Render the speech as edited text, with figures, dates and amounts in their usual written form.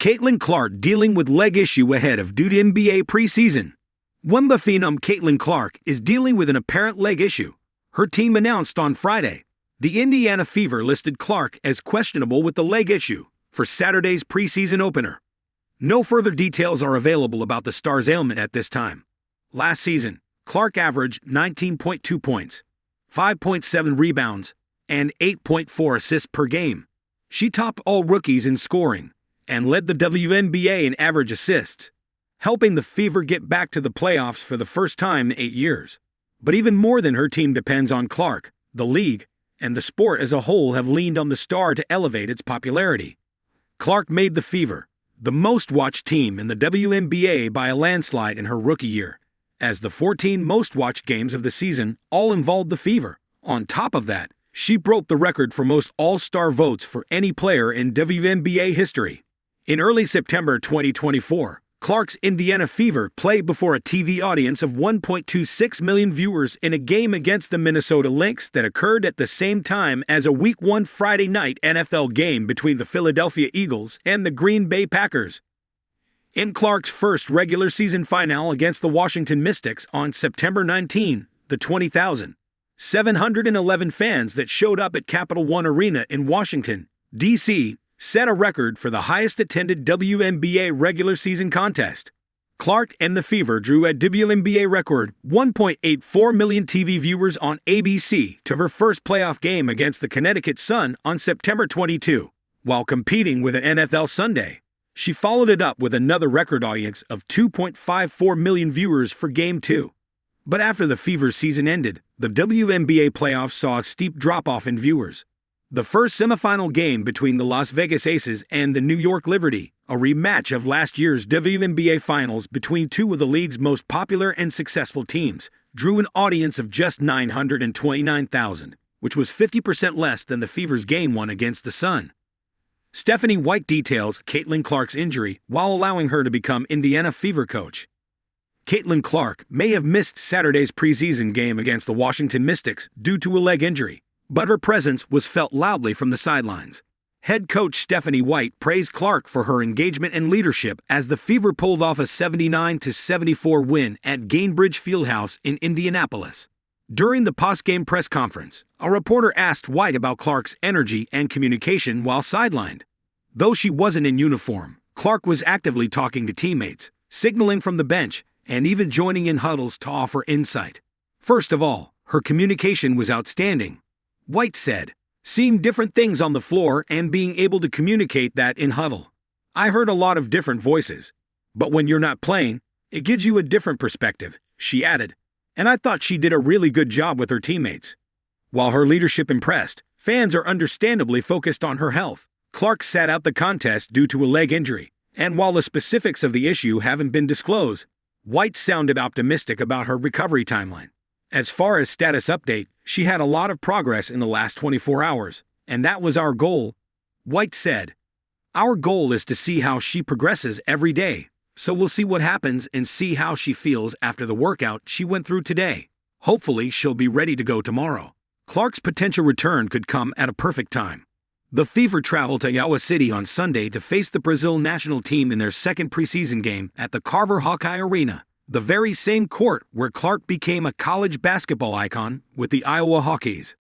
Caitlin Clark dealing with leg issue ahead of NBA preseason. Wimbledon phenom Caitlin Clark is dealing with an apparent leg issue. Her team announced on Friday. The Indiana Fever listed Clark as questionable with the leg issue for Saturday's preseason opener. No further details are available about the star's ailment at this time. Last season, Clark averaged 19.2 points, 5.7 rebounds, and 8.4 assists per game. She topped all rookies in scoring and led the WNBA in average assists, helping the Fever get back to the playoffs for the first time in 8 years. But even more than her team depends on Clark, the league and the sport as a whole have leaned on the star to elevate its popularity. Clark made the Fever the most-watched team in the WNBA by a landslide in her rookie year, as the 14 most-watched games of the season all involved the Fever. On top of that, she broke the record for most all-star votes for any player in WNBA history. In early September 2024, Clark's Indiana Fever played before a TV audience of 1.26 million viewers in a game against the Minnesota Lynx that occurred at the same time as a Week 1 Friday night NFL game between the Philadelphia Eagles and the Green Bay Packers. In Clark's first regular season final against the Washington Mystics on September 19, the 20,711 fans that showed up at Capital One Arena in Washington, D.C., set a record for the highest-attended WNBA regular season contest. Clark and the Fever drew a WNBA record 1.84 million TV viewers on ABC to her first playoff game against the Connecticut Sun on September 22, while competing with an NFL Sunday. She followed it up with another record audience of 2.54 million viewers for Game 2. But after the Fever's season ended, the WNBA playoffs saw a steep drop-off in viewers. The first semifinal game between the Las Vegas Aces and the New York Liberty, a rematch of last year's WNBA Finals between two of the league's most popular and successful teams, drew an audience of just 929,000, which was 50% less than the Fever's Game 1 against the Sun. Stephanie White details Caitlin Clark's injury while allowing her to become Indiana Fever coach. Caitlin Clark may have missed Saturday's preseason game against the Washington Mystics due to a leg injury, but her presence was felt loudly from the sidelines. Head coach Stephanie White praised Clark for her engagement and leadership as the Fever pulled off a 79-74 win at Gainbridge Fieldhouse in Indianapolis. During the postgame press conference, a reporter asked White about Clark's energy and communication while sidelined. Though she wasn't in uniform, Clark was actively talking to teammates, signaling from the bench, and even joining in huddles to offer insight. First of all, her communication was outstanding. White said, "Seeing different things on the floor and being able to communicate that in huddle. I heard a lot of different voices. But when you're not playing, it gives you a different perspective," she added. And I thought she did a really good job with her teammates. While her leadership impressed, fans are understandably focused on her health. Clark sat out the contest due to a leg injury, and while the specifics of the issue haven't been disclosed, White sounded optimistic about her recovery timeline. As far as status update, she had a lot of progress in the last 24 hours, and that was our goal, White said. "Our goal is to see how she progresses every day, so we'll see what happens and see how she feels after the workout she went through today. Hopefully she'll be ready to go tomorrow." Clark's potential return could come at a perfect time. The Fever traveled to Iowa City on Sunday to face the Brazil national team in their second preseason game at the Carver Hawkeye Arena, the very same court where Clark became a college basketball icon with the Iowa Hawkeyes.